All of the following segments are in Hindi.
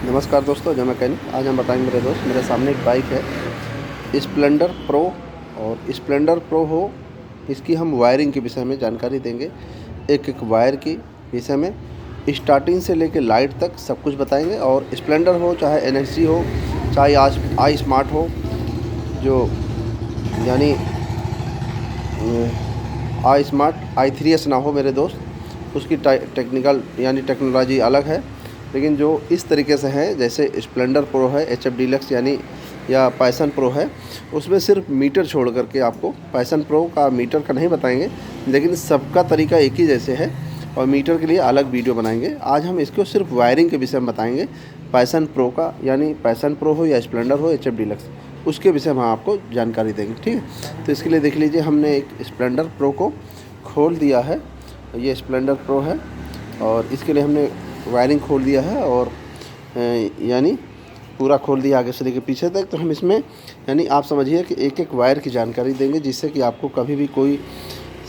नमस्कार दोस्तों, जय मैकेनिक। आज हम बताएंगे मेरे दोस्त, मेरे सामने एक बाइक है स्प्लेंडर प्रो। और स्प्लेंडर प्रो हो, इसकी हम वायरिंग के विषय में जानकारी देंगे। एक एक वायर की विषय में स्टार्टिंग से लेकर लाइट तक सब कुछ बताएंगे। और स्प्लेंडर हो चाहे एनएसजी हो चाहे आई स्मार्ट हो, जो यानी आई स्मार्ट i3s ना हो मेरे दोस्त, उसकी टेक्निकल यानी टेक्नोलॉजी अलग है। लेकिन जो इस तरीके से है, जैसे स्प्लेंडर प्रो है, HF डीलक्स यानी या पैसन प्रो है, उसमें सिर्फ मीटर छोड़ करके आपको पैसन प्रो का मीटर का नहीं बताएंगे, लेकिन सबका तरीका एक ही जैसे है और मीटर के लिए अलग वीडियो बनाएंगे। आज हम इसको सिर्फ वायरिंग के विषय में बताएंगे, पैसन प्रो का, यानी पैसन प्रो हो या स्प्लेंडर हो HF डीलक्स, उसके विषय में हम आपको जानकारी देंगे। ठीक है, तो इसके लिए देख लीजिए, हमने एक स्प्लेंडर प्रो को खोल दिया है। ये स्प्लेंडर प्रो है और इसके लिए हमने वायरिंग खोल दिया है और यानी पूरा खोल दिया आगे से लेकर पीछे तक। तो हम इसमें यानी आप समझिए कि एक एक वायर की जानकारी देंगे, जिससे कि आपको कभी भी कोई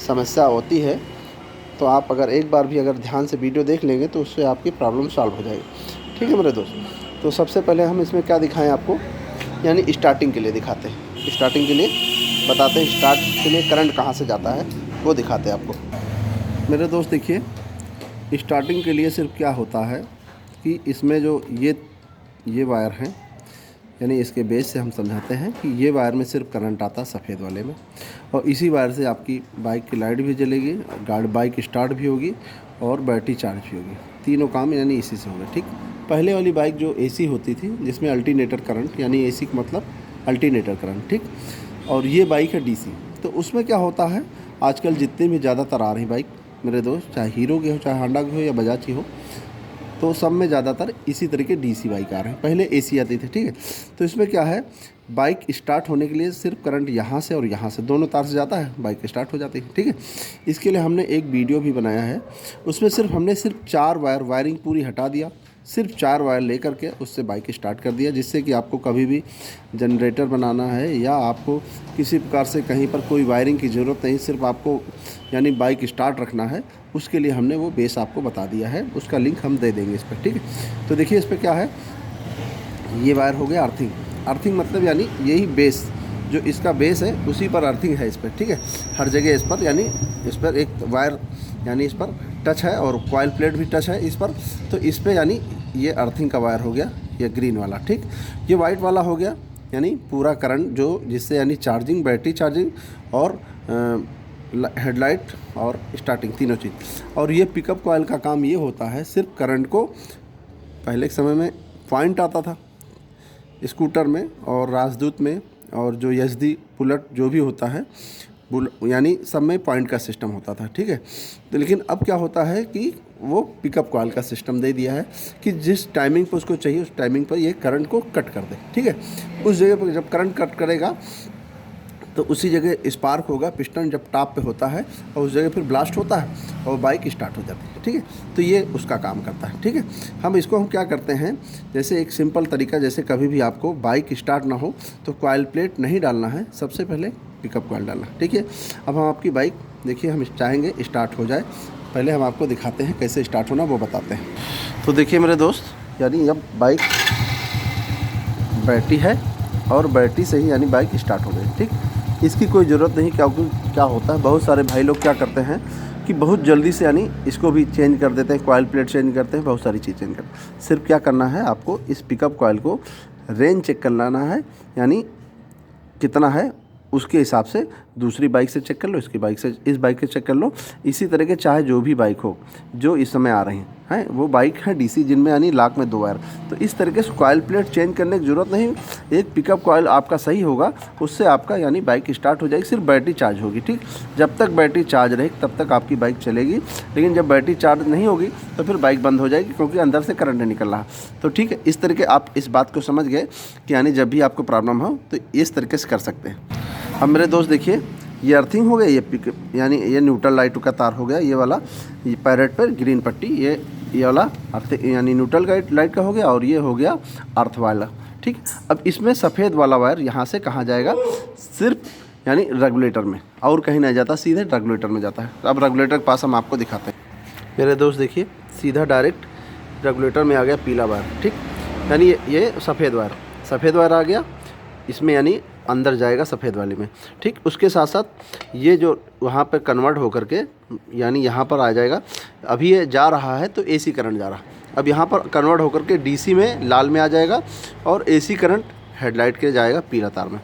समस्या होती है तो आप अगर एक बार भी अगर ध्यान से वीडियो देख लेंगे तो उससे आपकी प्रॉब्लम सॉल्व हो जाएगी। ठीक है मेरे दोस्त, तो सबसे पहले हम इसमें क्या दिखाएं आपको, यानी स्टार्टिंग के लिए दिखाते हैं। स्टार्टिंग के लिए बताते हैं, स्टार्ट के लिए करंट कहाँ से जाता है वो दिखाते हैं आपको। मेरे दोस्त देखिए, स्टार्टिंग के लिए सिर्फ क्या होता है कि इसमें जो ये वायर हैं, यानी इसके बेस से हम समझाते हैं कि ये वायर में सिर्फ करंट आता है सफ़ेद वाले में, और इसी वायर से आपकी बाइक की लाइट भी जलेगी, बाइक स्टार्ट भी होगी और बैटरी चार्ज भी होगी। तीनों काम यानी इसी से होगा। ठीक, पहले वाली बाइक जो AC होती थी, जिसमें अल्टरनेटर करंट, यानी AC का मतलब अल्टरनेटर करंट, ठीक, और ये बाइक है DC। तो उसमें क्या होता है, आजकल जितने भी ज़्यादातर आ रही बाइक मेरे दोस्त, चाहे हीरो की हो चाहे होंडा की हो या बजाज की हो, तो सब में ज़्यादातर इसी तरीके DC बाइक आ रहे हैं। पहले AC आती थी। ठीक है, तो इसमें क्या है, बाइक स्टार्ट होने के लिए सिर्फ करंट यहाँ से और यहाँ से दोनों तार से जाता है, बाइक स्टार्ट हो जाती है। ठीक है, इसके लिए हमने एक वीडियो भी बनाया है, उसमें हमने सिर्फ 4 वायरिंग पूरी हटा दिया, सिर्फ 4 वायर लेकर के उससे बाइक स्टार्ट कर दिया, जिससे कि आपको कभी भी जनरेटर बनाना है या आपको किसी प्रकार से कहीं पर कोई वायरिंग की ज़रूरत नहीं, सिर्फ आपको यानी बाइक स्टार्ट रखना है, उसके लिए हमने वो बेस आपको बता दिया है। उसका लिंक हम दे देंगे इस पर। ठीक है, तो देखिए इस पर क्या है, ये वायर हो गया अर्थिंग। अर्थिंग मतलब यानी यही बेस, जो इसका बेस है उसी पर अर्थिंग है इस पर। ठीक है, हर जगह इस पर, यानी इस पर एक वायर यानी इस पर टच है और कॉइल प्लेट भी टच है इस पर, तो इस पर यानी ये अर्थिंग का वायर हो गया, ये ग्रीन वाला। ठीक, ये वाइट वाला हो गया यानी पूरा करंट, जो जिससे यानी चार्जिंग, बैटरी चार्जिंग और हेडलाइट और स्टार्टिंग तीनों चीज़। और ये पिकअप कॉइल का काम ये होता है, सिर्फ करंट को, पहले के समय में पॉइंट आता था स्कूटर में और राजदूत में, और जो SD बुलेट जो भी होता है यानी सब में पॉइंट का सिस्टम होता था। ठीक है, तो लेकिन अब क्या होता है कि वो पिकअप कॉइल का सिस्टम दे दिया है कि जिस टाइमिंग पर उसको चाहिए उस टाइमिंग पर ये करंट को कट कर दे। ठीक है, उस जगह पर जब करंट कट करेगा तो उसी जगह स्पार्क होगा, पिस्टन जब टॉप पे होता है और उस जगह फिर ब्लास्ट होता है और बाइक स्टार्ट हो जाती है। ठीक है, तो ये उसका काम करता है। ठीक है, हम क्या करते हैं, जैसे एक सिंपल तरीका, जैसे कभी भी आपको बाइक स्टार्ट ना हो तो कॉइल प्लेट नहीं डालना है, सबसे पहले पिकअप कॉइल डालना। ठीक है, अब हम आपकी बाइक देखिए, हम चाहेंगे स्टार्ट हो जाए, पहले हम आपको दिखाते हैं कैसे स्टार्ट होना वो बताते हैं। तो देखिए मेरे दोस्त, यानी अब बाइक बैटरी है और बैटरी से ही यानी बाइक स्टार्ट हो गई। ठीक, इसकी कोई ज़रूरत नहीं, क्योंकि क्या होता है, बहुत सारे भाई लोग क्या करते हैं कि बहुत जल्दी से यानी इसको भी चेंज कर देते हैं, कॉइल प्लेट चेंज करते हैं, बहुत सारी चीज़ चेंज करते हैं। सिर्फ क्या करना है आपको, इस पिकअप कॉइल को रेंज चेक कर लाना है, यानी कितना है उसके हिसाब से दूसरी बाइक से चेक कर लो, इसकी बाइक से, इस बाइक से चेक कर लो। इसी तरह के चाहे जो भी बाइक हो जो इस समय आ रही हैं, वो बाइक है DC, जिनमें यानी लाख में 2 वायर, तो इस तरीके से कॉइल प्लेट चेंज करने की ज़रूरत नहीं। एक पिकअप कॉइल आपका सही होगा, उससे आपका यानी बाइक स्टार्ट हो जाएगी, सिर्फ बैटरी चार्ज होगी। ठीक, जब तक बैटरी चार्ज रहेगी तब तक आपकी बाइक चलेगी, लेकिन जब बैटरी चार्ज नहीं होगी तो फिर बाइक बंद हो जाएगी, क्योंकि अंदर से करंट नहीं निकल रहा। तो ठीक है, इस तरीके आप इस बात को समझ गए कि यानी जब भी आपको प्रॉब्लम हो तो इस तरीके से कर सकते हैं। अब मेरे दोस्त देखिए, ये अर्थिंग हो गया, ये पिकअप यानी ये न्यूट्रल लाइट का तार हो गया, ये वाला, ये पैरेट पर ग्रीन पट्टी, ये वाला अर्थ यानी न्यूट्रल लाइट का हो गया, और ये हो गया अर्थ वाला। ठीक, अब इसमें सफ़ेद वाला वायर यहाँ से कहाँ जाएगा, सिर्फ यानी रेगुलेटर में, और कहीं नहीं जाता, सीधे रेगुलेटर में जाता है। अब रेगुलेटर के पास हम आपको दिखाते हैं। मेरे दोस्त देखिए, सीधा डायरेक्ट रेगुलेटर में आ गया पीला वायर। ठीक, यानी ये सफ़ेद वायर आ गया इसमें, यानी अंदर जाएगा सफ़ेद वाले में, ठीक। उसके साथ साथ ये जो वहाँ पे कन्वर्ट होकर के यानी यहाँ पर आ जाएगा। अभी ये जा रहा है तो एसी करंट जा रहा, अब यहाँ पर कन्वर्ट होकर के डीसी में लाल में आ जाएगा और एसी करंट हेडलाइट के जाएगा पीला तार में।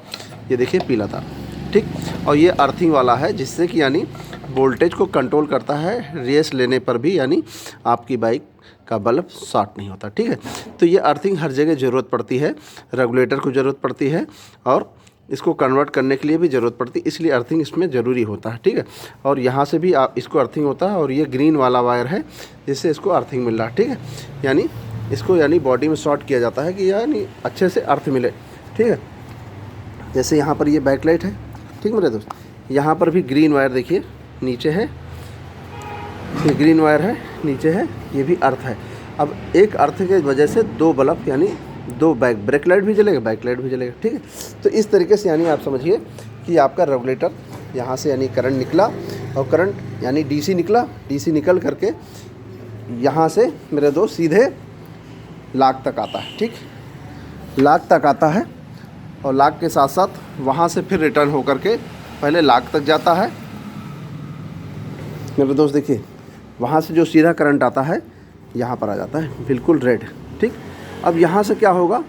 ये देखिए पीला तार, ठीक। और ये अर्थिंग वाला है जिससे कि यानी वोल्टेज को कंट्रोल करता है, रेस लेने पर भी यानी आपकी बाइक का बल्ब शॉर्ट नहीं होता, ठीक है। तो ये अर्थिंग हर जगह ज़रूरत पड़ती है, रेगुलेटर को ज़रूरत पड़ती है और इसको कन्वर्ट करने के लिए भी ज़रूरत पड़ती है, इसलिए अर्थिंग इसमें ज़रूरी होता है, ठीक है। और यहाँ से भी आप इसको अर्थिंग होता है और ये ग्रीन वाला वायर है जिससे इसको अर्थिंग मिल रहा है, ठीक है। यानी इसको यानी बॉडी में शॉर्ट किया जाता है कि यानी अच्छे से अर्थ मिले, ठीक है। जैसे यहाँ पर ये बैकलाइट है, ठीक मेरे दोस्त, यहाँ पर भी ग्रीन वायर देखिए नीचे है, ये ग्रीन वायर है नीचे है, ये भी अर्थ है। अब एक अर्थ के वजह से दो बल्ब यानी दो ब्रेक लाइट भी जलेगा, बैक लाइट भी जलेगा, ठीक है। तो इस तरीके से यानी आप समझिए कि आपका रेगुलेटर यहाँ से यानी करंट निकला और करंट यानी डीसी निकला, डीसी निकल करके यहाँ से मेरे दोस्त सीधे लाग तक आता है, ठीक। लाग तक आता है और लाग के साथ साथ वहाँ से फिर रिटर्न होकर के पहले लाग तक जाता है मेरे दोस्त। देखिए वहाँ से जो सीधा करंट आता है यहाँ पर आ जाता है बिल्कुल रेड, ठीक। अब यहाँ से क्या होगा,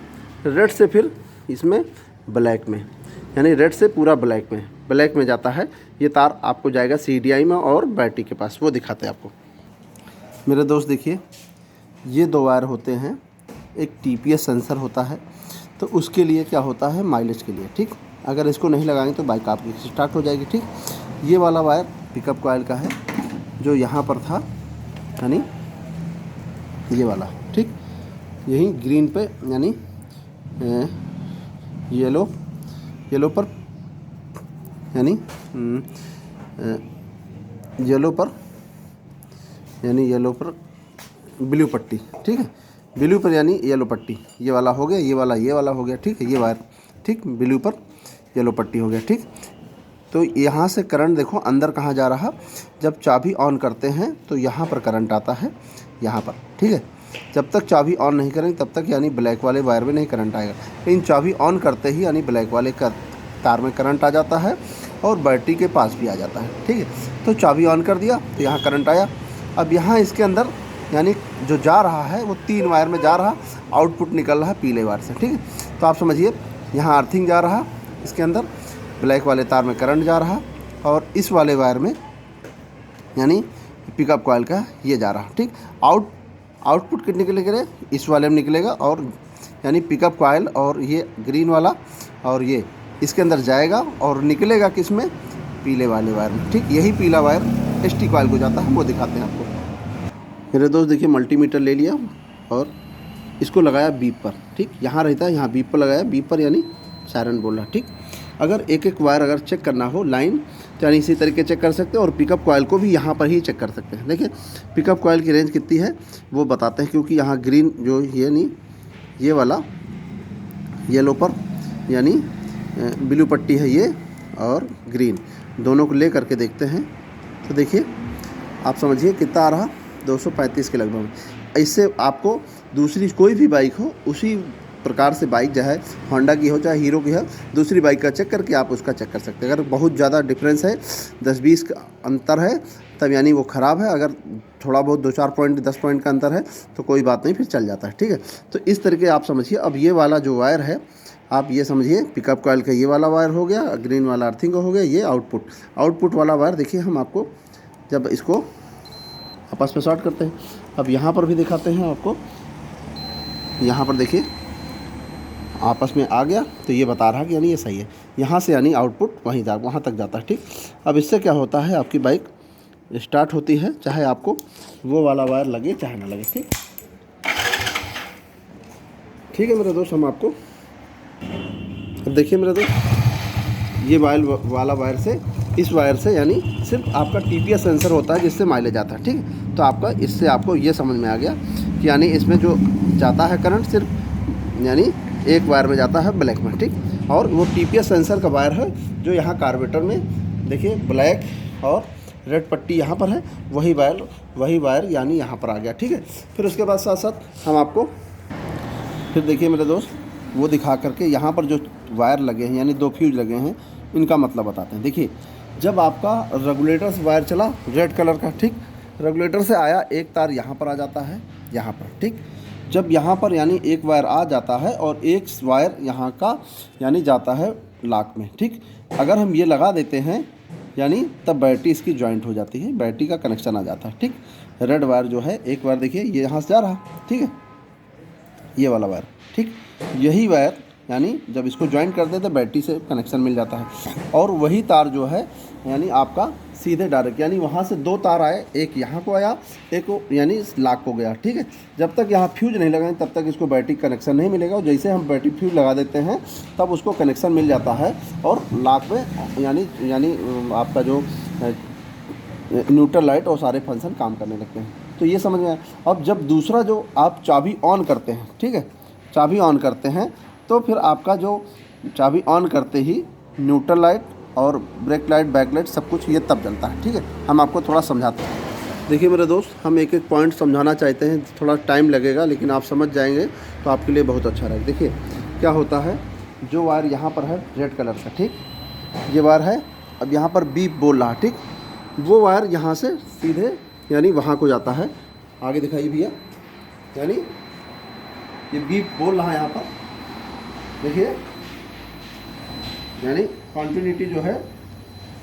रेड से फिर इसमें ब्लैक में, यानी रेड से पूरा ब्लैक में जाता है। ये तार आपको जाएगा CDI में और बैटरी के पास, वो दिखाते हैं आपको मेरे दोस्त। देखिए ये दो वायर होते हैं, एक TPS सेंसर होता है, तो उसके लिए क्या होता है माइलेज के लिए, ठीक। अगर इसको नहीं लगाएंगे तो बाइक आपकी स्टार्ट हो जाएगी, ठीक। ये वाला वायर पिकअप कॉइल का है जो यहाँ पर था, यानी ये वाला, ठीक। यही ग्रीन पे यानी येलो पर यानी येलो पर ब्लू पट्टी, ठीक है। ब्लू पर यानी येलो पट्टी, ये वाला हो गया, ये वाला हो गया, ठीक है। ये वायर, ठीक, ब्लू पर येलो पट्टी हो गया, ठीक। तो यहाँ से करंट देखो अंदर कहाँ जा रहा, जब चाबी ऑन करते हैं तो यहाँ पर करंट आता है, यहाँ पर, ठीक है। जब तक चाबी ऑन नहीं करेंगे तब तक यानी ब्लैक वाले वायर में नहीं करंट आएगा, लेकिन चाबी ऑन करते ही यानी ब्लैक वाले का तार में करंट आ जाता है और बैटरी के पास भी आ जाता है, ठीक है। तो चाबी ऑन कर दिया तो यहाँ करंट आया। अब यहाँ इसके अंदर यानी जो जा रहा है वो 3 वायर में जा रहा, आउटपुट निकल रहा है पीले वायर से, ठीक है। तो आप समझिए यहाँ अर्थिंग जा रहा, इसके अंदर ब्लैक वाले तार में करंट जा रहा और इस वाले वायर में यानी पिकअप कॉइल का ये जा रहा, ठीक। आउटपुट कितने निकलेगा, इस वाले में निकलेगा और यानी पिकअप कॉइल और ये ग्रीन वाला और ये इसके अंदर जाएगा और निकलेगा किस में, पीले वाले वायर में, ठीक। यही पीला वायर ST कॉइल को जाता है, वो दिखाते हैं आपको मेरे दोस्त। देखिए मल्टीमीटर ले लिया और इसको लगाया बीप पर, ठीक। यहाँ रहता है, यहाँ बीप पर लगाया, बीप पर यानी सायरन बोल रहा, ठीक। अगर एक एक वायर अगर चेक करना हो लाइन तो यानी इसी तरीके चेक कर सकते हैं और पिकअप कॉइल को भी यहाँ पर ही चेक कर सकते हैं। देखिए पिकअप कॉइल की रेंज कितनी है वो बताते हैं, क्योंकि यहाँ ग्रीन जो ये नहीं, ये वाला येलो पर यानी ब्लू पट्टी है ये और ग्रीन, दोनों को ले करके देखते हैं। तो देखिए आप समझिए कितना आ रहा, 235 के लगभग। इससे आपको दूसरी कोई भी बाइक हो उसी प्रकार से बाइक चाहे होंडा की हो चाहे हीरो की हो, दूसरी बाइक का चेक करके आप उसका चेक कर सकते हैं। अगर बहुत ज़्यादा डिफरेंस है, 10-20 का अंतर है, तब यानी वो ख़राब है। अगर थोड़ा बहुत 2-4 पॉइंट 10 पॉइंट का अंतर है तो कोई बात नहीं, फिर चल जाता है, ठीक है। तो इस तरीके आप समझिए। अब ये वाला जो वायर है आप ये समझिए पिकअप कॉइल का ये वाला वायर हो गया, ग्रीन वाला अर्थिंग हो गया, ये आउटपुट वाला वायर। देखिए हम आपको जब इसको आपस में शॉर्ट करते हैं, अब यहाँ पर भी दिखाते हैं आपको। यहाँ पर देखिए आपस में आ गया तो ये बता रहा कि यानी ये सही है, यहाँ से यानी आउटपुट वहाँ तक जाता है, ठीक। अब इससे क्या होता है, आपकी बाइक स्टार्ट होती है चाहे आपको वो वाला वायर लगे चाहे ना लगे, ठीक। ठीक है मेरे दोस्त, हम आपको अब देखिए मेरे दोस्त ये वाला वायर से इस वायर से यानी सिर्फ आपका TPS सेंसर होता है जिससे माइलेज आता है, ठीक। तो आपका इससे आपको ये समझ में आ गया कि यानी इसमें जो जाता है करंट सिर्फ यानी एक वायर में जाता है ब्लैक में, ठीक। और वो TPS सेंसर का वायर है जो यहाँ कार्बोरेटर में देखिए ब्लैक और रेड पट्टी यहाँ पर है, वही वायर यानी यहाँ पर आ गया, ठीक है। फिर उसके बाद साथ साथ हम आपको फिर देखिए मेरे दोस्त, वो दिखा करके यहाँ पर जो वायर लगे हैं यानी 2 फ्यूज लगे हैं, इनका मतलब बताते हैं। देखिए, जब आपका रेगुलेटर से वायर चला रेड कलर का, ठीक, रेगुलेटर से आया एक तार यहाँ पर आ जाता है, यहाँ पर, ठीक। जब यहाँ पर यानी एक वायर आ जाता है और एक वायर यहाँ का यानी जाता है लाक में, ठीक। अगर हम ये लगा देते हैं यानी तब बैटरी इसकी जॉइंट हो जाती है, बैटरी का कनेक्शन आ जाता है, ठीक। रेड वायर जो है, एक वायर देखिए ये यहाँ से जा रहा, ठीक है, ये वाला वायर, ठीक। यही वायर यानी जब इसको ज्वाइंट करते हैं तो बैटरी से कनेक्शन मिल जाता है। और वही तार जो है यानी आपका सीधे डायरेक्ट यानी वहाँ से 2 तार आए, एक यहाँ को आया, एक यानी इस लाक को गया, ठीक है। जब तक यहाँ फ्यूज नहीं लगाएंगे तब तक इसको बैटरी कनेक्शन नहीं मिलेगा, और जैसे हम बैटरी फ्यूज लगा देते हैं तब उसको कनेक्शन मिल जाता है और लाक में यानी आपका जो न्यूट्रल लाइट और सारे फंक्शन काम करने लगते हैं। तो ये समझ में आया। अब जब दूसरा जो आप चाबी ऑन करते हैं, ठीक है, चाबी ऑन करते हैं तो फिर आपका जो चाबी ऑन करते ही न्यूट्रल लाइट और ब्रेक लाइट, बैक लाइट सब कुछ ये तब जलता है, ठीक है। हम आपको थोड़ा समझाते हैं। देखिए मेरे दोस्त, हम एक एक पॉइंट समझाना चाहते हैं, थोड़ा टाइम लगेगा लेकिन आप समझ जाएंगे तो आपके लिए बहुत अच्छा रहेगा। देखिए क्या होता है, जो वायर यहाँ पर है रेड कलर का, ठीक, ये वायर है, अब यहाँ पर बीप बोल रहा, ठीक, वो वायर यहाँ से सीधे यानी वहाँ को जाता है। आगे दिखाइए भैया, यानी ये बीप बोल रहा है यहाँ पर, देखिए, यानी कॉन्टिन्यूटी जो है,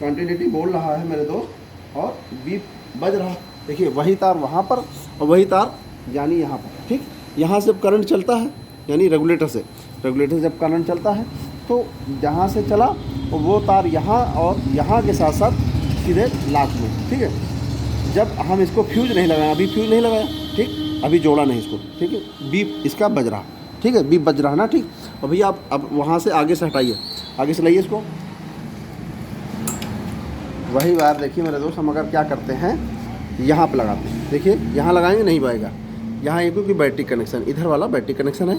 कॉन्टिन्यूटी बोल रहा है मेरे दोस्त, और बीप बज रहा, देखिए वही तार वहाँ पर और वही तार यानी यहाँ पर, ठीक। यहाँ से करंट चलता है यानी रेगुलेटर से जब करंट चलता है तो जहाँ से चला वो तार यहाँ और यहाँ के साथ साथ सीधे लाक में, ठीक है। जब हम इसको फ्यूज नहीं लगाया, अभी फ्यूज नहीं लगाया, ठीक, अभी जोड़ा नहीं इसको, ठीक है, बीप इसका बज रहा, ठीक है, बीप बज रहा ना, ठीक। और भैया आप अब वहाँ से आगे से हटाइए, आगे से लाइए इसको, वही वायर देखिए मेरे दोस्त, हम अगर क्या करते हैं यहाँ पे लगाते हैं, देखिए यहाँ लगाएंगे नहीं पाएगा, यहाँ ये क्योंकि बैटरी कनेक्शन, इधर वाला बैटरी कनेक्शन है,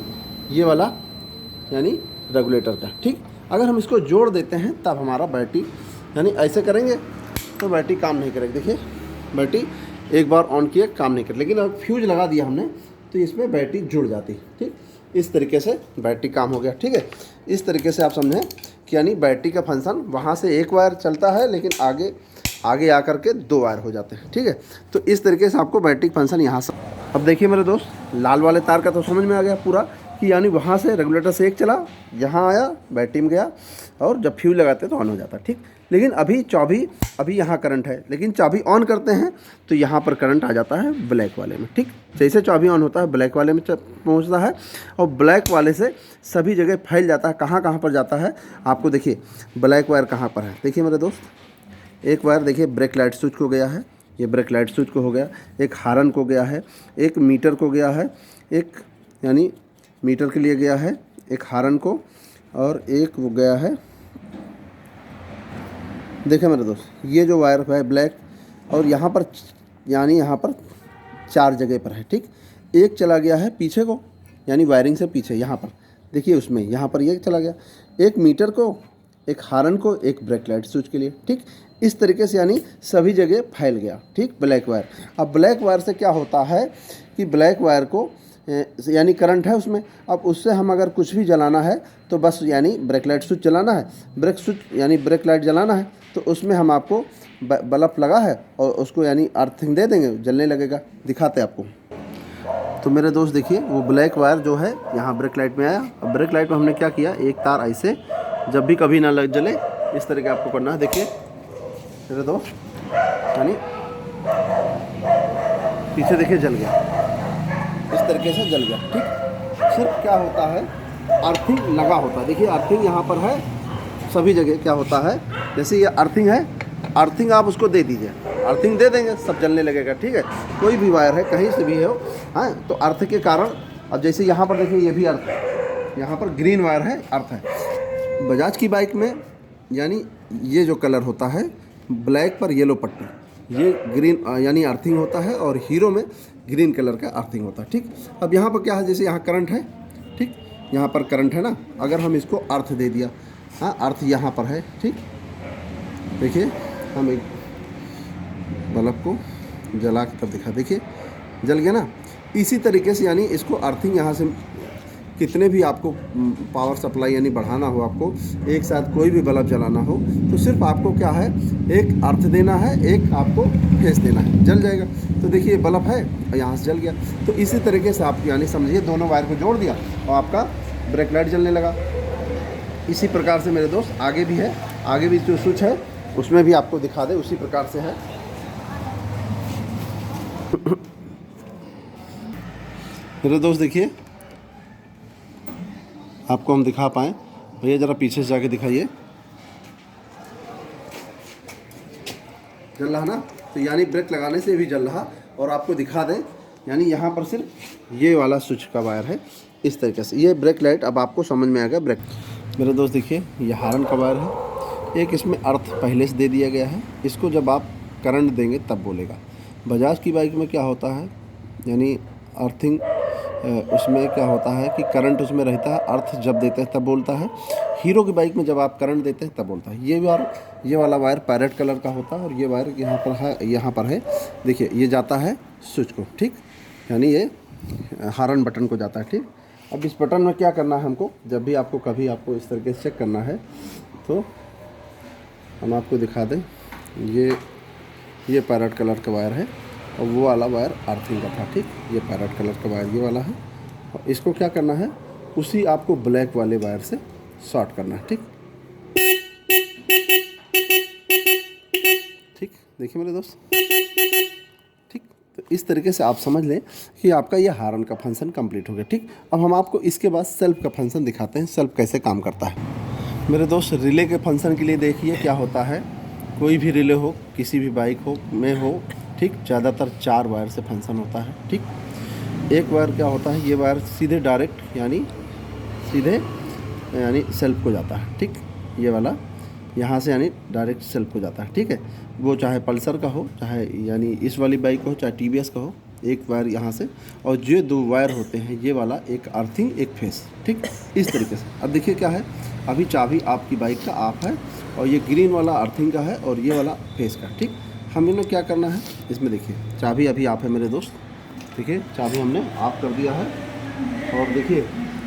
ये वाला यानी रेगुलेटर का, ठीक। अगर हम इसको जोड़ देते हैं तब हमारा बैटरी यानी ऐसे करेंगे तो बैटरी काम नहीं करेगी। देखिए बैटरी एक बार ऑन किए काम नहीं करे, लेकिन अब फ्यूज लगा दिया हमने तो इसमें बैटरी जुड़ जाती, ठीक। इस तरीके से बैटरी काम हो गया, ठीक है। इस तरीके से आप समझें कि यानी बैटरी का फंक्शन वहाँ से एक वायर चलता है लेकिन आगे आकर के 2 वायर हो जाते हैं, ठीक है। तो इस तरीके से आपको बैटरी फंक्शन यहाँ से। अब देखिए मेरे दोस्त, लाल वाले तार का तो समझ में आ गया पूरा कि यानी वहाँ से रेगुलेटर से एक चला, यहाँ आया, बैटरी में गया, और जब फ्यूज लगाते हैं तो ऑन हो जाता है, ठीक। लेकिन अभी यहाँ करंट है, लेकिन चाबी ऑन करते हैं तो यहाँ पर करंट आ जाता है ब्लैक वाले में, ठीक। जैसे चाबी ऑन होता है ब्लैक वाले में पहुँचता है और ब्लैक वाले से सभी जगह फैल जाता है। कहाँ पर जाता है आपको देखिए, ब्लैक वायर कहाँ पर है, देखिए मेरे दोस्त, एक वायर देखिए ब्रेक लाइट स्विच को गया है, ये ब्रेक लाइट स्विच को हो गया, एक हारन को गया है, एक मीटर को गया है, एक यानी मीटर के लिए गया है, एक हारन को, और एक वो गया है, देखें मेरे दोस्त, ये जो वायर है ब्लैक, और यहाँ पर यानी यहाँ पर 4 जगह पर है, ठीक। एक चला गया है पीछे को यानी वायरिंग से पीछे, यहाँ पर देखिए उसमें यहाँ पर ये चला गया, एक मीटर को, एक हारन को, एक ब्रेक लाइट स्विच के लिए, ठीक। इस तरीके से यानी सभी जगह फैल गया, ठीक, ब्लैक वायर। अब ब्लैक वायर से क्या होता है कि ब्लैक वायर को यानी करंट है उसमें, अब उससे हम अगर कुछ भी जलाना है तो बस यानी ब्रेक लाइट स्विच जलाना है, ब्रेक स्विच यानी ब्रेक लाइट जलाना है तो उसमें हम आपको बल्ब लगा है और उसको यानी अर्थिंग दे देंगे, जलने लगेगा। दिखाते हैं आपको। तो मेरे दोस्त देखिए, वो ब्लैक वायर जो है यहाँ ब्रेक लाइट में आया। अब ब्रेक लाइट में हमने क्या किया, एक तार ऐसे, जब भी कभी ना लग जले इस तरह के आपको करना है। देखिए मेरे दोस्त, यानी पीछे देखिए जल गया, इस तरीके से जल गया, ठीक। सिर्फ क्या होता है, अर्थिंग लगा होता है। देखिए अर्थिंग यहाँ पर है, सभी जगह क्या होता है, जैसे ये अर्थिंग है, अर्थिंग आप उसको दे दीजिए, अर्थिंग दे देंगे सब जलने लगेगा, ठीक है। कोई भी वायर है कहीं से भी हो, हाँ, तो अर्थ के कारण। अब जैसे यहाँ पर देखिए, ये भी अर्थ है, यहाँ पर ग्रीन वायर है, अर्थ है। बजाज की बाइक में यानी ये जो कलर होता है ब्लैक पर येलो पट्टी, ये ग्रीन यानी अर्थिंग होता है, और हीरो में ग्रीन कलर का अर्थिंग होता है, ठीक। अब यहाँ पर क्या है, जैसे यहाँ करंट है, ठीक, यहाँ पर करंट है ना, अगर हम इसको अर्थ दे दिया, हाँ, अर्थ यहाँ पर है, ठीक। देखिए हम एक बल्ब को जला के तब दिखा, देखिए जल गया ना। इसी तरीके से यानी इसको अर्थिंग यहाँ से कितने भी आपको पावर सप्लाई यानी बढ़ाना हो, आपको एक साथ कोई भी बल्ब जलाना हो, तो सिर्फ आपको क्या है, एक अर्थ देना है, एक आपको फेस देना है, जल जाएगा। तो देखिए बल्ब है और यहाँ से जल गया। तो इसी तरीके से आप यानी समझिए दोनों वायर को जोड़ दिया और आपका ब्रेक लाइट जलने लगा। इसी प्रकार से मेरे दोस्त आगे भी है, आगे भी जो स्विच है उसमें भी आपको दिखा दे, उसी प्रकार से है। मेरे दोस्त देखिए, आपको हम दिखा पाएँ, भैया ज़रा पीछे से जाके दिखाइए, जल रहा ना, तो यानी ब्रेक लगाने से भी जल रहा। और आपको दिखा दें, यानी यहाँ पर सिर्फ ये वाला स्विच का वायर है, इस तरीके से ये ब्रेक लाइट। अब आपको समझ में आ गया ब्रेक। मेरे दोस्त देखिए, ये हारन का वायर है, एक इसमें अर्थ पहले से दे दिया गया है, इसको जब आप करंट देंगे तब बोलेगा। बजाज की बाइक में क्या होता है, यानी अर्थिंग उसमें क्या होता है कि करंट उसमें रहता है, अर्थ जब देते हैं तब बोलता है। हीरो की बाइक में जब आप करंट देते हैं तब बोलता है। ये वाला वायर पैरेट कलर का होता है और ये वायर यहाँ पर है। देखिए ये जाता है स्विच को, ठीक, यानी ये हारन बटन को जाता है, ठीक। अब इस बटन में क्या करना है हमको, जब भी आपको कभी आपको इस तरीके से चेक करना है तो हम आपको दिखा दें। ये पैरेट कलर का वायर है और वो वाला वायर अर्थिंग का था, ठीक। ये पैरेट कलर का वायर ये वाला है और इसको क्या करना है, उसी आपको ब्लैक वाले वायर से शॉर्ट करना है, ठीक। ठीक, देखिए मेरे दोस्त, ठीक। तो इस तरीके से आप समझ लें कि आपका ये हारन का फंक्शन कंप्लीट हो गया, ठीक। अब हम आपको इसके बाद सेल्फ का फंक्शन दिखाते हैं, सेल्फ कैसे काम करता है। मेरे दोस्त रिले के फंक्शन के लिए देखिए क्या होता है, कोई भी रिले हो, किसी भी बाइक हो, ठीक, ज़्यादातर 4 वायर से फंक्शन होता है, ठीक। एक वायर क्या होता है, ये वायर सीधे डायरेक्ट यानी सेल्फ को जाता है, ठीक। ये वाला यहाँ से यानी डायरेक्ट सेल्फ को जाता है, ठीक है। वो चाहे पल्सर का हो, चाहे यानी इस वाली बाइक का हो, चाहे टीवीएस का हो, एक वायर यहाँ से, और जो 2 वायर होते हैं ये वाला, एक अर्थिंग एक फेस, ठीक, इस तरीके से। अब देखिए क्या है, अभी चाबी आपकी बाइक का ऑफ है और ये ग्रीन वाला अर्थिंग का है और ये वाला फेस का, ठीक। हम इन्हें क्या करना है, इसमें देखिए चाबी अभी ऑफ है मेरे दोस्त, देखिए चाबी हमने ऑफ कर दिया है। और देखिए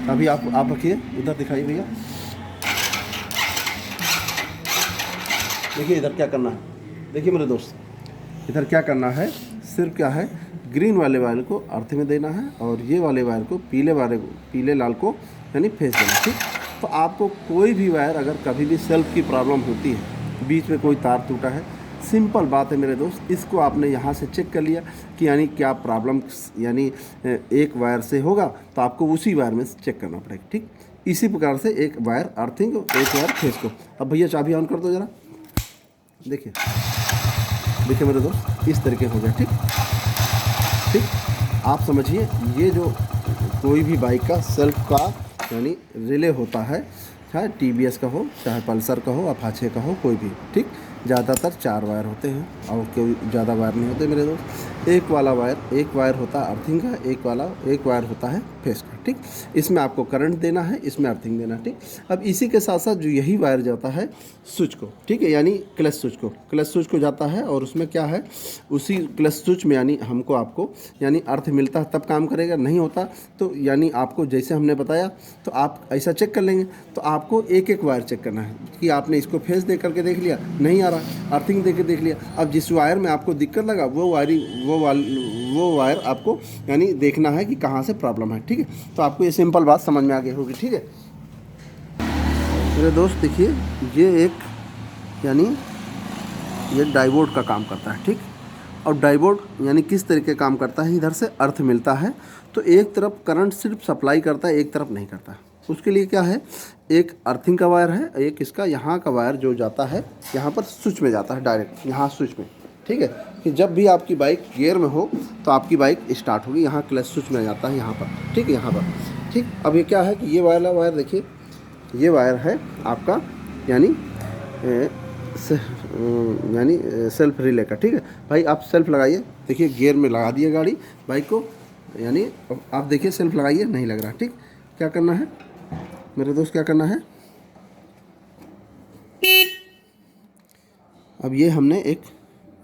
अभी आप रखिए, इधर दिखाइए भैया, देखिए इधर क्या करना है, देखिए मेरे दोस्त इधर क्या करना है, सिर्फ क्या है, ग्रीन वाले वायर को अर्थ में देना है और ये वाले वायर को पीले लाल को यानी फेस देना, ठीक। तो आपको कोई भी वायर अगर कभी भी सेल्फ की प्रॉब्लम होती है, बीच में कोई तार टूटा है, सिंपल बात है मेरे दोस्त, इसको आपने यहाँ से चेक कर लिया कि यानी क्या प्रॉब्लम यानी एक वायर से होगा तो आपको उसी वायर में चेक करना पड़ेगा, ठीक। इसी प्रकार से एक वायर अर्थिंग और एक वायर फेस को। अब भैया चाबी ऑन कर दो ज़रा, देखिए मेरे दोस्त इस तरीके हो गया, ठीक। ठीक, आप समझिए ये जो कोई भी बाइक का सेल्फ का यानी रिले होता है, चाहे टीवीएस का हो, चाहे पल्सर का हो, अपाचे का हो, कोई भी, ठीक, ज़्यादातर 4 वायर होते हैं और कोई ज़्यादा वायर नहीं होते मेरे दोस्त। एक वायर होता है अर्थिंग का, एक वायर होता है फेस का, ठीक। इसमें आपको करंट देना है, इसमें अर्थिंग देना है, ठीक। अब इसी के साथ साथ जो यही वायर जाता है स्विच को, ठीक है, यानी क्लच स्विच को जाता है और उसमें क्या है, उसी क्लच स्विच में यानी आपको यानी अर्थ मिलता है तब काम करेगा, नहीं होता तो यानी आपको जैसे हमने बताया तो आप ऐसा चेक कर लेंगे। तो आपको एक वायर चेक करना है कि आपने इसको फेस दे करके देख लिया, नहीं आ रहा, अर्थिंग दे के देख लिया। अब जिस वायर में आपको दिक्कत लगा वो वायर आपको यानी देखना है कि कहाँ से प्रॉब्लम है, ठीक है। तो आपको ये सिंपल बात समझ में आ गई होगी, ठीक है मेरे दोस्त। देखिए ये डायोड का काम करता है, ठीक। और डायोड यानी किस तरीके काम करता है, इधर से अर्थ मिलता है तो एक तरफ करंट सिर्फ सप्लाई करता है, एक तरफ नहीं करता। उसके लिए क्या है, एक अर्थिंग का वायर है, एक इसका यहाँ का वायर जो जाता है यहाँ पर स्विच में जाता है डायरेक्ट, यहाँ स्विच में, ठीक है, कि जब भी आपकी बाइक गियर में हो तो आपकी बाइक स्टार्ट होगी, यहाँ क्लच स्विच में जाता है यहाँ पर, ठीक है, यहाँ पर, ठीक। अब ये क्या है कि ये वाला वायर देखिए, ये वायर है आपका यानी सेल्फ रिले का, ठीक है भाई। आप सेल्फ लगाइए, देखिए गियर में लगा दिए गाड़ी बाइक को, यानी आप देखिए सेल्फ लगाइए, नहीं लग रहा, ठीक। क्या करना है मेरे दोस्त, क्या करना है, अब ये हमने एक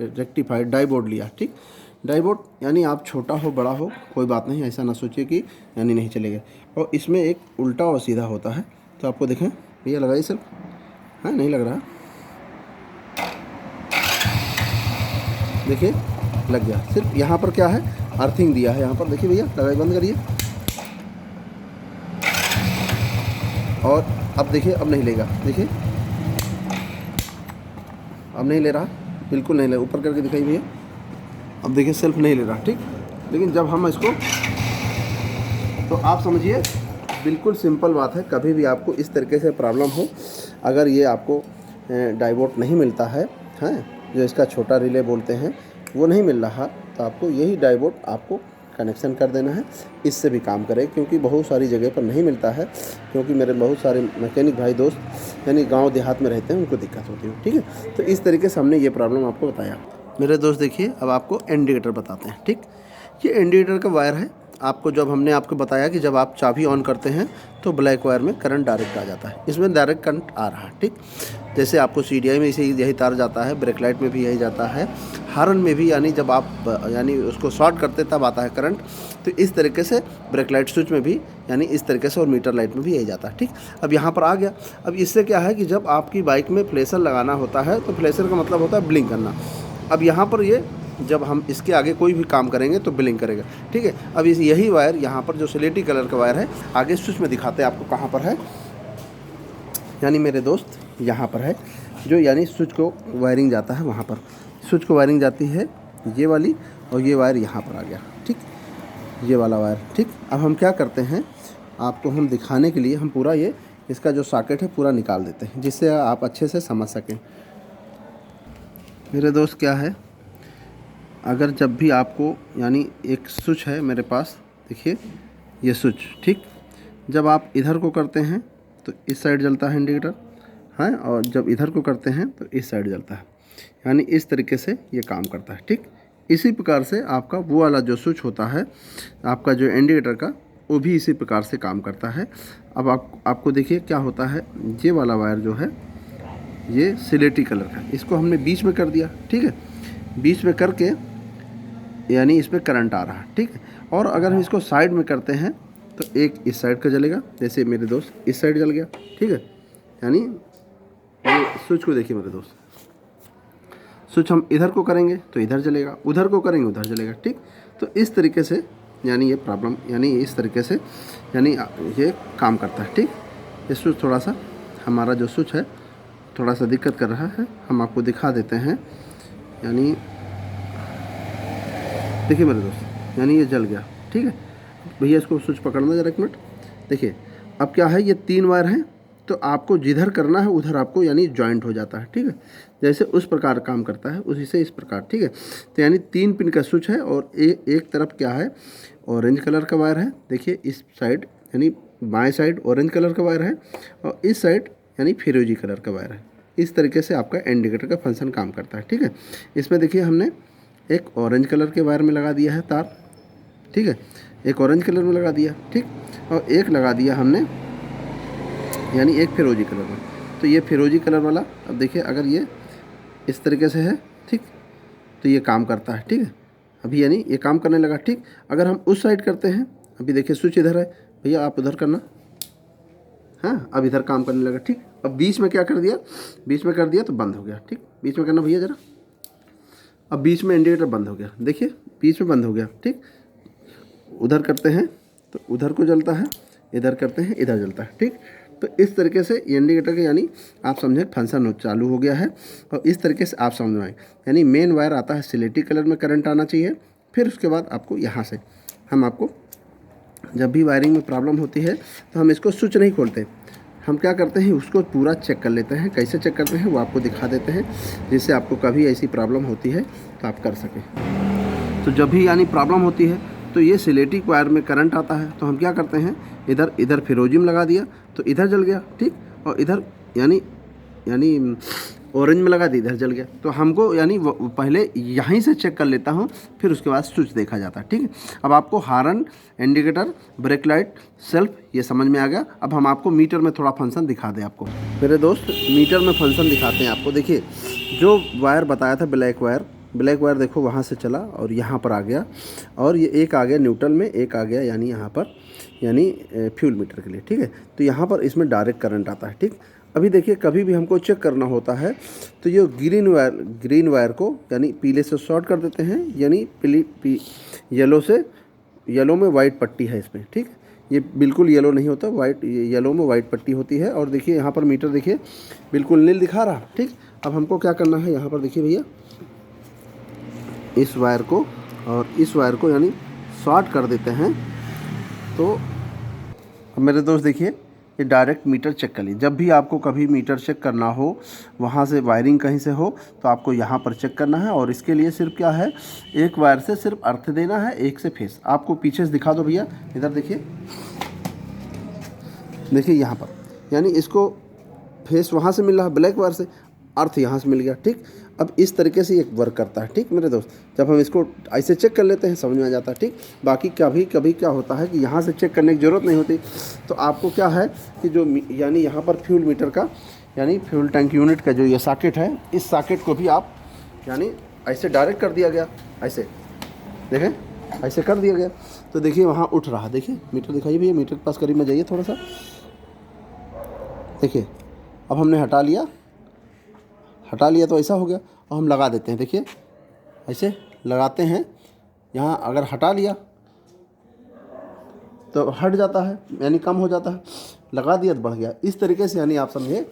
रेक्टिफाइड डायोड लिया, ठीक। डाइवोट यानी आप छोटा हो बड़ा हो कोई बात नहीं, ऐसा ना सोचिए कि यानी नहीं चलेगा। और इसमें एक उल्टा और सीधा होता है, तो आपको देखें भैया लगाइए सर, हाँ नहीं लग रहा, देखिए लग गया। सिर्फ यहाँ पर क्या है, अर्थिंग दिया है यहाँ पर, देखिए भैया लगाइए, बंद करिए। और अब देखिए, अब नहीं लेगा, देखिए अब नहीं ले रहा, बिल्कुल नहीं ले, ऊपर करके दिखाइए भैया, अब देखिए सेल्फ नहीं ले रहा, ठीक। लेकिन जब हम इसको, तो आप समझिए बिल्कुल सिंपल बात है, कभी भी आपको इस तरीके से प्रॉब्लम हो, अगर ये आपको डाइवोट नहीं मिलता है, हैं जो इसका छोटा रिले बोलते हैं वो नहीं मिल रहा, तो आपको यही डाइवोट आपको कनेक्शन कर देना है, इससे भी काम करे। क्योंकि बहुत सारी जगह पर नहीं मिलता है, क्योंकि मेरे बहुत सारे मैकेनिक भाई दोस्त यानी गांव देहात में रहते हैं, उनको दिक्कत होती है, ठीक है। तो इस तरीके से हमने ये प्रॉब्लम आपको बताया। मेरे दोस्त देखिए, अब आपको इंडिकेटर बताते हैं, ठीक। ये इंडिकेटर का वायर है, आपको जब हमने आपको बताया कि जब आप चाबी ऑन करते हैं तो ब्लैक वायर में करंट डायरेक्ट आ जाता है, इसमें डायरेक्ट करंट आ रहा है, ठीक। जैसे आपको CDI में इसे यही तार जाता है, ब्रेक लाइट में भी यही जाता है, हार्न में भी, यानी जब आप यानी उसको शॉर्ट करते तब आता है करंट, तो इस तरीके से ब्रेक लाइट स्विच में भी यानी इस तरीके से, और मीटर लाइट में भी यही जाता है, ठीक। अब यहाँ पर आ गया। अब इससे क्या है कि जब आपकी बाइक में फ्लैशर लगाना होता है, तो फ्लैशर का मतलब होता है ब्लिंक करना। अब यहाँ पर ये जब हम इसके आगे कोई भी काम करेंगे तो ब्लिंक करेगा, ठीक है। अब इस यही वायर यहाँ पर जो स्लेटी कलर का वायर है, आगे स्विच में दिखाते हैं आपको कहाँ पर है, यानी मेरे दोस्त यहाँ पर है, जो यानी स्विच को वायरिंग जाता है, वहाँ पर स्विच को वायरिंग जाती है ये वाली, और ये वायर यहाँ पर आ गया, ठीक, ये वाला वायर, ठीक। अब हम क्या करते हैं, आपको हम दिखाने के लिए हम पूरा ये इसका जो सॉकेट है पूरा निकाल देते हैं, जिससे आप अच्छे से समझ सकें। मेरे दोस्त क्या है, अगर जब भी आपको यानी एक स्विच है मेरे पास, देखिए ये स्विच, ठीक, जब आप इधर को करते हैं तो इस साइड जलता है इंडिकेटर, हैं, और जब इधर को करते हैं तो इस साइड जलता है, यानी इस तरीके से ये काम करता है, ठीक। इसी प्रकार से आपका वो वाला जो स्विच होता है आपका जो इंडिकेटर का, वो भी इसी प्रकार से काम करता है। अब आपको देखिए क्या होता है, ये वाला वायर जो है ये स्लेटी कलर का, इसको हमने बीच में कर दिया, ठीक है, बीच में करके यानी इस पर करंट आ रहा है, ठीक है। और अगर हम इसको साइड में करते हैं तो एक इस साइड का जलेगा, जैसे मेरे दोस्त इस साइड जल गया, ठीक है, यानी ये स्विच को देखिए मेरे दोस्त, स्विच हम इधर को करेंगे तो इधर जलेगा, उधर को करेंगे उधर जलेगा, ठीक। तो इस तरीके से यानी ये प्रॉब्लम, यानी इस तरीके से यानी ये काम करता है, ठीक। ये स्विच थोड़ा सा, हमारा जो स्विच है थोड़ा सा दिक्कत कर रहा है, हम आपको दिखा देते हैं। यानी देखिए मेरे दोस्त, यानी ये जल गया, ठीक है। भैया इसको स्विच पकड़ना जरा एक मिनट, देखिए अब क्या है, ये 3 वायर हैं, तो आपको जिधर करना है उधर आपको यानी जॉइंट हो जाता है, ठीक है। जैसे उस प्रकार काम करता है उसी से इस प्रकार, ठीक है। तो यानी 3 पिन का स्विच है, और एक तरफ क्या है, ऑरेंज कलर का वायर है, देखिए इस साइड यानी बाएं साइड ऑरेंज कलर का वायर है, और इस साइड यानी फिरोजी कलर का वायर है। इस तरीके से आपका इंडिकेटर का फंक्शन काम करता है, ठीक है। इसमें देखिए हमने एक ऑरेंज कलर के वायर में लगा दिया है तार, ठीक है, एक ऑरेंज कलर में लगा दिया, ठीक, और एक लगा दिया हमने यानी एक फिरोजी कलर में। तो ये फिरोजी कलर वाला, अब देखिए अगर ये इस तरीके से है, ठीक, तो ये काम करता है, ठीक है, अभी यानी ये काम करने लगा, ठीक। अगर हम उस साइड करते हैं, अभी देखिए स्विच इधर है, भैया आप उधर करना, हाँ, अब इधर काम करने लगा, ठीक। अब बीच में क्या कर दिया, बीच में कर दिया तो बंद हो गया, ठीक, बीच में करना भैया ज़रा, अब बीच में इंडिकेटर बंद हो गया, देखिए बीच में बंद हो गया, ठीक। उधर करते हैं तो उधर को जलता है, इधर करते हैं इधर जलता है, ठीक। तो इस तरीके से इंडिकेटर के यानी आप समझें फंक्शन चालू हो गया है, और इस तरीके से आप समझ में आए, यानी मेन वायर आता है स्लेटी कलर में, करंट आना चाहिए, फिर उसके बाद आपको यहाँ से हम आपको जब भी वायरिंग में प्रॉब्लम होती है तो हम इसको स्विच नहीं खोलते, हम क्या करते हैं उसको पूरा चेक कर लेते हैं। कैसे चेक करते हैं वो आपको दिखा देते हैं, जिससे आपको कभी ऐसी प्रॉब्लम होती है तो आप कर सकें। तो जब भी यानी प्रॉब्लम होती है तो ये स्लेटी वायर में करंट आता है, तो हम क्या करते हैं, इधर फिरोजी में लगा दिया तो इधर जल गया, ठीक, और इधर यानी ऑरेंज में लगा दी इधर जल गया। तो हमको यानी पहले यहीं से चेक कर लेता हूँ, फिर उसके बाद स्विच देखा जाता है, ठीक है। अब आपको horn, indicator, brake light, self ये समझ में आ गया। अब हम आपको मीटर में थोड़ा फंक्शन दिखा दें आपको। मेरे दोस्त मीटर में फंक्शन दिखाते हैं आपको। देखिए जो वायर बताया था ब्लैक वायर, ब्लैक वायर देखो वहाँ से चला और यहाँ पर आ गया, और ये एक आ गया न्यूट्रल में, एक आ गया यानी यहाँ पर, यानी फ्यूल मीटर के लिए, ठीक है। तो यहाँ पर इसमें डायरेक्ट करंट आता है, ठीक। अभी देखिए कभी भी हमको चेक करना होता है तो ये ग्रीन वायर को यानी पीले से शॉर्ट कर देते हैं, यानी येलो में वाइट पट्टी है इसमें, ठीक। ये बिल्कुल येलो नहीं होता, येलो में वाइट पट्टी होती है। और देखिए यहाँ पर मीटर देखिए बिल्कुल नील दिखा रहा, ठीक। अब हमको क्या करना है, यहाँ पर देखिए भैया इस वायर को और इस वायर को यानी शॉर्ट कर देते हैं। तो अब मेरे दोस्त देखिए ये डायरेक्ट मीटर चेक कर लीजिए। जब भी आपको कभी मीटर चेक करना हो, वहाँ से वायरिंग कहीं से हो, तो आपको यहाँ पर चेक करना है। और इसके लिए सिर्फ क्या है, एक वायर से सिर्फ अर्थ देना है, एक से फेस। आपको पीछे से दिखा दो भैया, इधर देखिए, देखिए यहाँ पर, यानी इसको फेस वहाँ से मिल रहा है ब्लैक वायर से, अर्थ यहाँ से मिल गया, ठीक। अब इस तरीके से एक वर्क करता है, ठीक मेरे दोस्त। जब हम इसको ऐसे चेक कर लेते हैं समझ में आ जाता है, ठीक। बाकी कभी कभी क्या होता है कि यहाँ से चेक करने की ज़रूरत नहीं होती। तो आपको क्या है कि जो यानी यहाँ पर फ्यूल मीटर का यानी फ्यूल टैंक यूनिट का जो ये सॉकेट है, इस सॉकेट को भी आप यानी ऐसे डायरेक्ट कर दिया गया, ऐसे देखें, ऐसे कर दिया गया। तो देखिए वहाँ उठ रहा, देखिए मीटर दिखाइए भैया, मीटर के पास करीब में जाइए थोड़ा सा, देखिए। अब हमने हटा लिया तो ऐसा हो गया। और हम लगा देते हैं, देखिए ऐसे लगाते हैं। यहाँ अगर हटा लिया तो हट जाता है, यानी कम हो जाता है, लगा दिया तो बढ़ गया। इस तरीके से यानी आप समझे,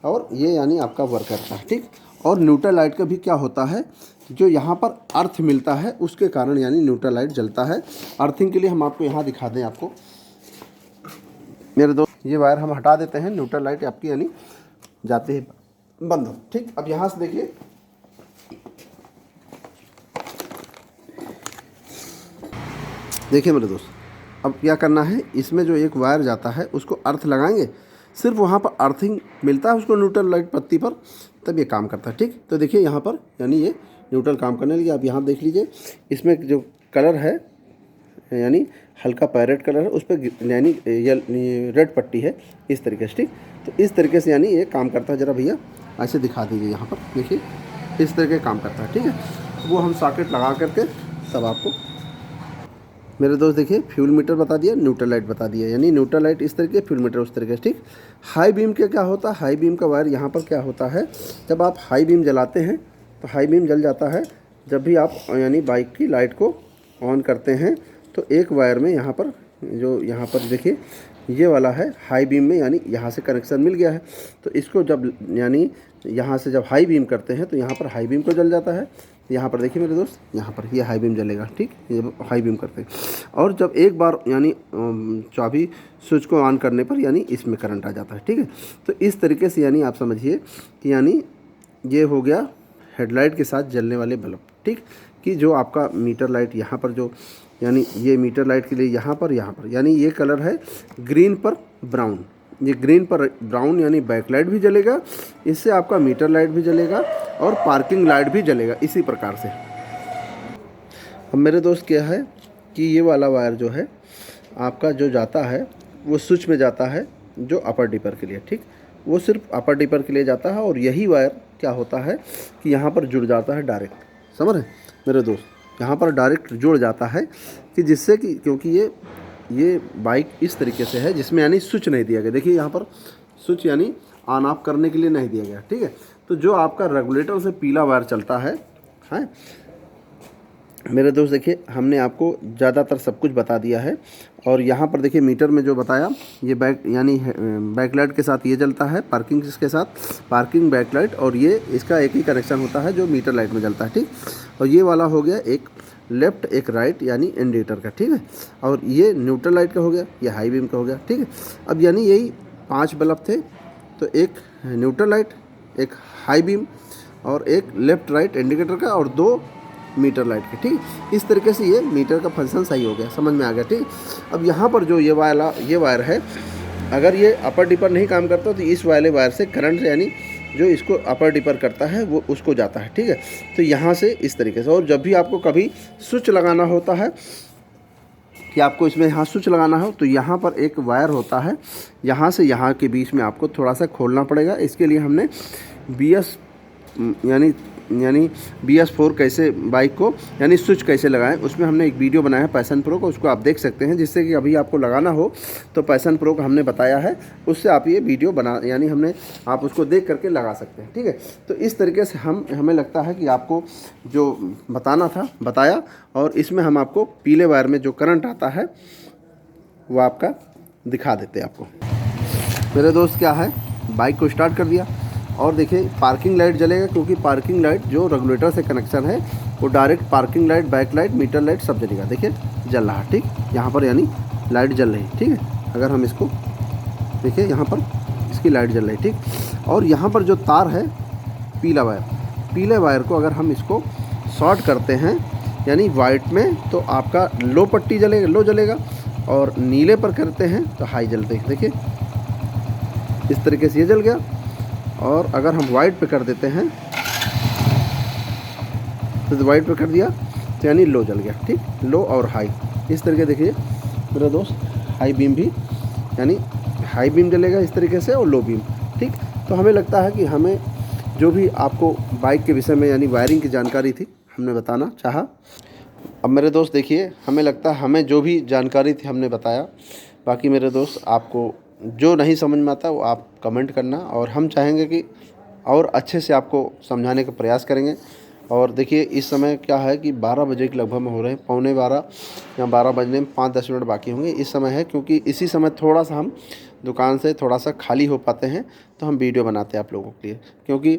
और ये यानी आपका वर्क करता है, ठीक। और न्यूट्रल लाइट का भी क्या होता है, जो यहाँ पर अर्थ मिलता है उसके कारण यानी न्यूट्रल लाइट जलता है। अर्थिंग के लिए हम आपको यहाँ दिखा दें, आपको मेरे दोस्त ये वायर हम हटा देते हैं, न्यूट्रल लाइट आपकी यानी जाते हैं बंद हो, ठीक। अब यहाँ से देखिए, देखिए मेरे दोस्त, अब क्या करना है, इसमें जो एक वायर जाता है उसको अर्थ लगाएंगे, सिर्फ वहाँ पर अर्थिंग मिलता है उसको न्यूट्रल लाइट पत्ती पर, तब ये काम करता है, ठीक। तो देखिए यहाँ पर यानी ये न्यूट्रल काम करने लगी। आप यहाँ देख लीजिए, इसमें जो कलर है यानी हल्का पैरेट कलर है, उस पर यानी रेड पट्टी है, इस तरीके से, ठीक। तो इस तरीके से यानी ये काम करता है। ज़रा भैया ऐसे दिखा दीजिए, यहाँ पर देखिए इस तरीके काम करता है, ठीक है। वो हम सॉकेट लगा करके तब आपको मेरे दोस्त देखिए फ्यूल मीटर बता दिया, न्यूट्रल लाइट बता दिया, यानी न्यूट्रल लाइट इस तरीके, फ्यूल मीटर उस तरीके से, ठीक। हाई बीम के क्या होता है, हाई बीम का वायर यहाँ पर क्या होता है, जब आप हाई बीम जलाते हैं तो हाई बीम जल जाता है। जब भी आप यानी बाइक की लाइट को ऑन करते हैं तो एक वायर में यहाँ पर जो यहाँ पर देखिए ये वाला है हाई बीम में, यानी यहाँ से कनेक्शन मिल गया है। तो इसको जब यानी यहाँ से जब हाई बीम करते हैं तो यहाँ पर हाई बीम को जल जाता है। यहाँ पर देखिए मेरे दोस्त, यहाँ पर ये हाई बीम जलेगा, ठीक। ये हाई बीम करते हैं, और जब एक बार यानी चाबी स्विच को ऑन करने पर यानी इसमें करंट आ जाता है, ठीक है। तो इस तरीके से यानी आप समझिए कि यानी ये हो गया हेडलाइट के साथ जलने वाले बल्ब, ठीक। कि जो आपका मीटर लाइट यहाँ पर जो यानी ये मीटर लाइट के लिए यहाँ पर यानी ये कलर है ग्रीन पर ब्राउन, ये ग्रीन पर ब्राउन यानी बैक लाइट भी जलेगा, इससे आपका मीटर लाइट भी जलेगा और पार्किंग लाइट भी जलेगा, इसी प्रकार से। अब मेरे दोस्त क्या है कि ये वाला वायर जो है आपका जो जाता है वो स्विच में जाता है, जो अपर डिपर के लिए, ठीक। वो सिर्फ अपर डिपर के लिए जाता है। और यही वायर क्या होता है कि यहाँ पर जुड़ जाता है डायरेक्ट, समझ रहे मेरे दोस्त, यहाँ पर डायरेक्ट जुड़ जाता है कि जिससे कि क्योंकि ये बाइक इस तरीके से है जिसमें यानी स्विच नहीं दिया गया, देखिए यहाँ पर स्विच यानी ऑन ऑफ करने के लिए नहीं दिया गया, ठीक है। तो जो आपका रेगुलेटर से पीला वायर चलता है मेरे दोस्त, देखिए हमने आपको ज़्यादातर सब कुछ बता दिया है। और यहाँ पर देखिए मीटर में जो बताया, ये बैक यानी बैकलाइट के साथ ये जलता है, पार्किंग के साथ पार्किंग बैकलाइट, और ये इसका एक ही कनेक्शन होता है जो मीटर लाइट में जलता है, ठीक। और ये वाला हो गया एक लेफ़्ट एक राइट यानी इंडिकेटर का, ठीक है। और ये न्यूट्रल लाइट का हो गया, ये हाई बीम का हो गया, ठीक है। अब यानी यही 5 बल्ब थे, तो एक न्यूट्रल लाइट, एक हाई बीम और एक लेफ़्ट राइट इंडिकेटर का, और 2 मीटर लाइट के, ठीक। इस तरीके से ये मीटर का फंक्शन सही हो गया, समझ में आ गया, ठीक। अब यहाँ पर जो ये वायर है, अगर ये अपर डिपर नहीं काम करता तो इस वाले वायर से करंट यानी जो इसको अपर डिपर करता है वो उसको जाता है, ठीक है। तो यहाँ से इस तरीके से। और जब भी आपको कभी स्विच लगाना होता है कि आपको इसमें यहाँ स्विच लगाना हो, तो यहाँ पर एक वायर होता है, यहाँ से यहाँ के बीच में आपको थोड़ा सा खोलना पड़ेगा। इसके लिए हमने BS यानी यानी BS4 कैसे बाइक को यानी स्विच कैसे लगाएं, उसमें हमने एक वीडियो बनाया है पैशन प्रो का, उसको आप देख सकते हैं, जिससे कि अभी आपको लगाना हो तो पैशन प्रो का हमने बताया है, उससे आप ये वीडियो बना यानी हमने आप उसको देख करके लगा सकते हैं। ठीक है, तो इस तरीके से हमें लगता है कि आपको जो बताना था बताया, और इसमें हम आपको पीले वायर में जो करंट आता है वो आपका दिखा देते हैं आपको। मेरे दोस्त क्या है, बाइक को स्टार्ट कर दिया और देखिए पार्किंग लाइट जलेगा, क्योंकि पार्किंग लाइट जो रेगुलेटर से कनेक्शन है वो direct parking light, back light, meter light सब जलेगा। देखिए जल रहा, ठीक, यहाँ पर यानी लाइट जल रही। ठीक है, अगर हम इसको देखिए यहाँ पर इसकी लाइट जल रही। ठीक, और यहाँ पर जो तार है पीला वायर, पीले वायर को अगर हम इसको शॉर्ट करते हैं यानी वाइट में, तो आपका लो पट्टी जलेगा, लो जलेगा, और नीले पर करते हैं तो हाई जलते हैं। देखिए इस तरीके से ये जल गया, और अगर हम वाइट पे कर देते हैं तो वाइट पे कर दिया तो यानी लो जल गया। ठीक, लो और हाई इस तरीके देखिए मेरा दोस्त, हाई बीम भी यानी हाई बीम जलेगा इस तरीके से, और लो बीम। ठीक, तो हमें लगता है कि हमें जो भी आपको बाइक के विषय में यानी वायरिंग की जानकारी थी हमने बताना चाहा। अब मेरे दोस्त देखिए, हमें लगता है हमें जो भी जानकारी थी हमने बताया। बाकी मेरे दोस्त आपको जो नहीं समझ में आता वो आप कमेंट करना, और हम चाहेंगे कि और अच्छे से आपको समझाने का प्रयास करेंगे। और देखिए इस समय क्या है कि 12 बजे के लगभग में हो रहे हैं, पौने 12 या 12 बजने में 5-10 मिनट बाकी होंगे इस समय है, क्योंकि इसी समय थोड़ा सा हम दुकान से थोड़ा सा खाली हो पाते हैं, तो हम वीडियो बनाते हैं आप लोगों के लिए। क्योंकि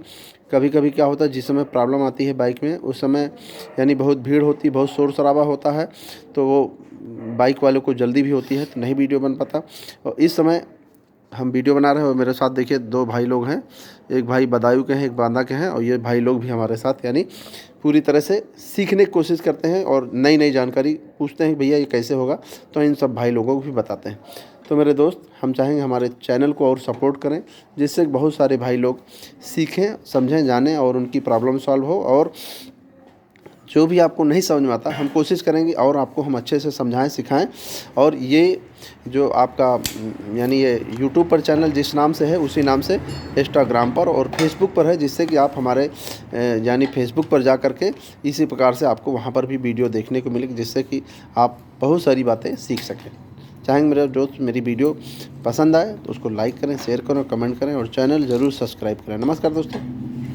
कभी कभी क्या होता है, जिस समय प्रॉब्लम आती है बाइक में उस समय यानी बहुत भीड़ होती है, बहुत शोर शराबा होता है, तो वो बाइक वालों को जल्दी भी होती है, तो नहीं वीडियो बन पाता। और इस समय हम वीडियो बना रहे हैं, और मेरे साथ देखिए 2 भाई लोग हैं, एक भाई बदायूं के हैं, एक बांदा के हैं, और ये भाई लोग भी हमारे साथ यानी पूरी तरह से सीखने की कोशिश करते हैं और नई नई जानकारी पूछते हैं, भैया ये कैसे होगा, तो इन सब भाई लोगों को भी बताते हैं। तो मेरे दोस्त हम चाहेंगे हमारे चैनल को और सपोर्ट करें, जिससे बहुत सारे भाई लोग सीखें, समझें, जानें और उनकी प्रॉब्लम सॉल्व हो। और जो भी आपको नहीं समझ में आता हम कोशिश करेंगे और आपको हम अच्छे से समझाएं, सिखाएं। और ये जो आपका यानी ये यूट्यूब पर चैनल जिस नाम से है उसी नाम से इंस्टाग्राम पर और फेसबुक पर है, जिससे कि आप हमारे यानी फेसबुक पर जा कर के इसी प्रकार से आपको वहाँ पर भी वीडियो देखने को मिलेगी, जिससे कि आप बहुत सारी बातें सीख सकें। चाहेंगे मेरे दोस्त मेरी वीडियो पसंद आए तो उसको लाइक करें, शेयर करें, कमेंट करें और चैनल ज़रूर सब्सक्राइब करें। नमस्कार दोस्तों।